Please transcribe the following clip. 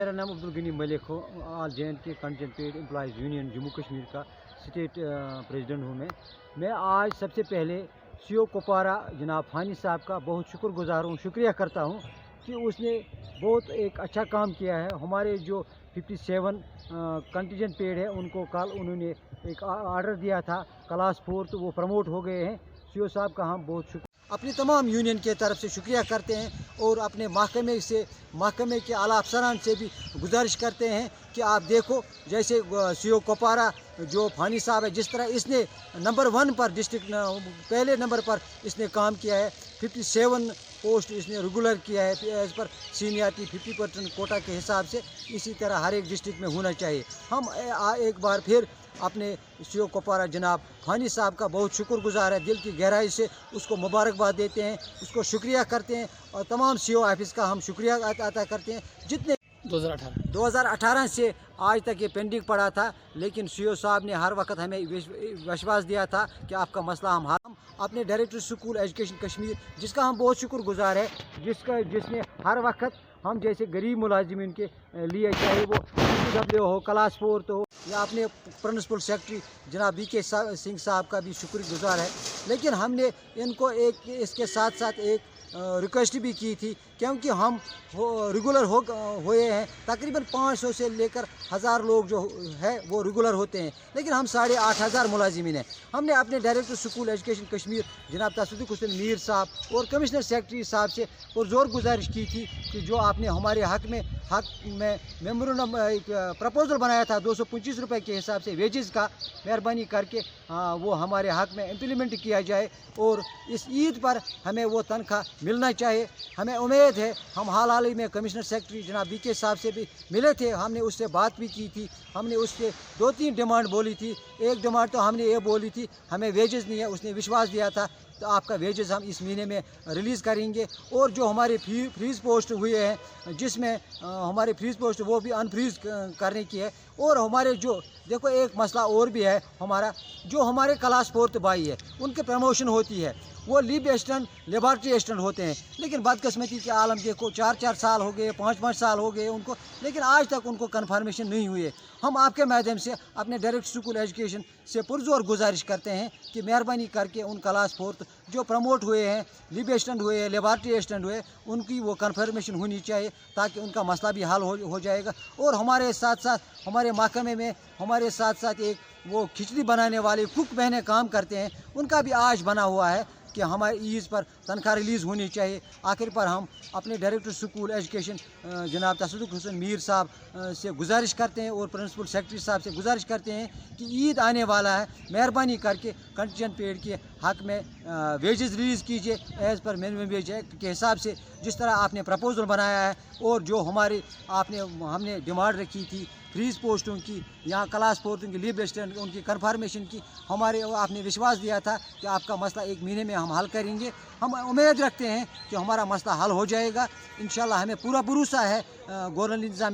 मेरा नाम अब्दुल गनी मलिक हो। All JNK content paid employees union Jammu Kashmir का स्टेट प्रेसिडेंट हूँ मैं आज सबसे पहले CO कुपवारा जनाब फानी साहब का बहुत शुक्रगुजार हूँ, शुक्रिया करता हूँ कि उसने बहुत एक अच्छा काम किया है। हमारे जो 57 कंटीजेंट पेड है उनको कल उन्होंने एक आर्डर दिया था क्लास 4, तो वो प्रमोट हो गए हैं। CO साहब का हम बहुत अपनी तमाम यूनियन के तरफ से शुक्रिया करते हैं और अपने महकमे के आला अफसरान से भी गुजारिश करते हैं कि आप देखो, जैसे CO कुपवारा जो फानी साहब है, जिस तरह इसने नंबर 1 पर डिस्ट्रिक्ट पहले नंबर पर इसने काम किया है, 57 पोस्ट इसने रेगुलर किया है एज़ पर सीनियरिटी 50% कोटा के हिसाब से। इसी तरह हर एक डिस्ट्रिक्ट में होना चाहिए। हम एक बार फिर अपने CO कुपवारा जनाब फानी साहब का बहुत शुक्रगुजार है, दिल की गहराई से उसको मुबारकबाद देते हैं, उसको शुक्रिया करते हैं और तमाम CO ऑफिस का हम शुक्रिया अदा करते हैं जितने 2018 से आज तक ये पेंडिंग पड़ा था, लेकिन CO साहब ने हर वक्त हमें विश्वास दिया था कि आपका मसला हम अपने डायरेक्टर स्कूल एजुकेशन कश्मीर, जिसका हम बहुत शुक्रगुजार है, जिसने हर वक्त हम जैसे गरीब मुलाजिमीन के लिए, चाहे वो PW हो, क्लास 4 तो हो, या अपने प्रिंसिपल सेक्रेटरी जनाब BK सिंह साहब का भी शुक्रगुजार है। लेकिन हमने इनको इसके साथ साथ एक रिक्वेस्ट भी की थी, क्योंकि हम रेगुलर हुए हैं, तकरीबन 500 से लेकर 1000 लोग जो है वो रेगुलर होते हैं, लेकिन हम 8500 मुलाजिमीन हैं। हमने अपने डायरेक्टर स्कूल एजुकेशन कश्मीर जनाब तसद्दुक हुसैन मीर साहब और कमिश्नर सेक्रेटरी साहब से पुरजोर गुजारिश की थी कि जो आपने हमारे हक में मेमोरेंडम प्रपोजल बनाया था 225 रुपये के हिसाब से वेजेस का, मेहरबानी करके वो हमारे हक में इम्प्लीमेंट किया जाए और इस ईद पर हमें वो तनख्वाह मिलना चाहिए। हमें उम्मीद है, हम हाल ही में कमिश्नर सेक्रेटरी जनाब BK साहब से भी मिले थे, हमने उससे बात भी की थी, हमने उससे 2-3 डिमांड बोली थी। एक डिमांड तो हमने ये बोली थी, हमें वेजेस नहीं है, उसने विश्वास दिया था तो आपका वेजेस हम इस महीने में रिलीज़ करेंगे। और जो हमारे फ्रीज पोस्ट हुए हैं, जिसमें हमारे फ्रीज पोस्ट वो भी अनफ्रीज करने की है। और हमारे जो देखो एक मसला और भी है, हमारे क्लास 4 भाई है, उनके प्रमोशन होती है, वो लीव असिस्टेंट लेबॉर्ट्री असिस्टेंट होते हैं, लेकिन बदकिस्मती के आलम देखो 4-4 साल हो गए, 5-5 साल हो गए उनको, लेकिन आज तक उनको कन्फर्मेशन नहीं हुई है। हम आपके माध्यम से अपने डायरेक्ट स्कूल एजुकेशन से पुरजोर गुजारिश करते हैं कि मेहरबानी करके उन क्लास 4 जो प्रमोट हुए हैं, लीव असिस्टेंट हुए, लेबॉर्ट्री असिस्टेंट हुए, उनकी वो कन्फर्मेशन होनी चाहिए ताकि उनका मसला भी हल हो जाएगा। और हमारे साथ साथ हमारे महकमे में हमारे साथ साथ एक वो खिचड़ी बनाने वाले कुक बहनें काम करते हैं, उनका भी आज बना हुआ है कि हमारी ईद पर तनख्वाह रिलीज़ होनी चाहिए। आखिर पर हम अपने डायरेक्टर स्कूल एजुकेशन जनाब तसद्दुक हुसैन मीर साहब से गुजारिश करते हैं और प्रिंसिपल सेक्रेटरी साहब से गुजारिश करते हैं कि ईद आने वाला है, मेहरबानी करके कंटीजेंट पेड के हक़ में वेजेस रिलीज़ कीजिए as per minimum wage act के हिसाब से, जिस तरह आपने प्रपोजल बनाया है। और जो हमने डिमांड रखी थी फ्रीज पोस्टों की या क्लास 4 की लीव असिस्टेंट उनकी कन्फर्मेशन की, आपने विश्वास दिया था कि आपका मसला 1 महीने में हम हल करेंगे। हम उम्मीद रखते हैं कि हमारा मसला हल हो जाएगा इंशाल्लाह। हमें पूरा भरोसा है गवर्नमेंट इंतज़ाम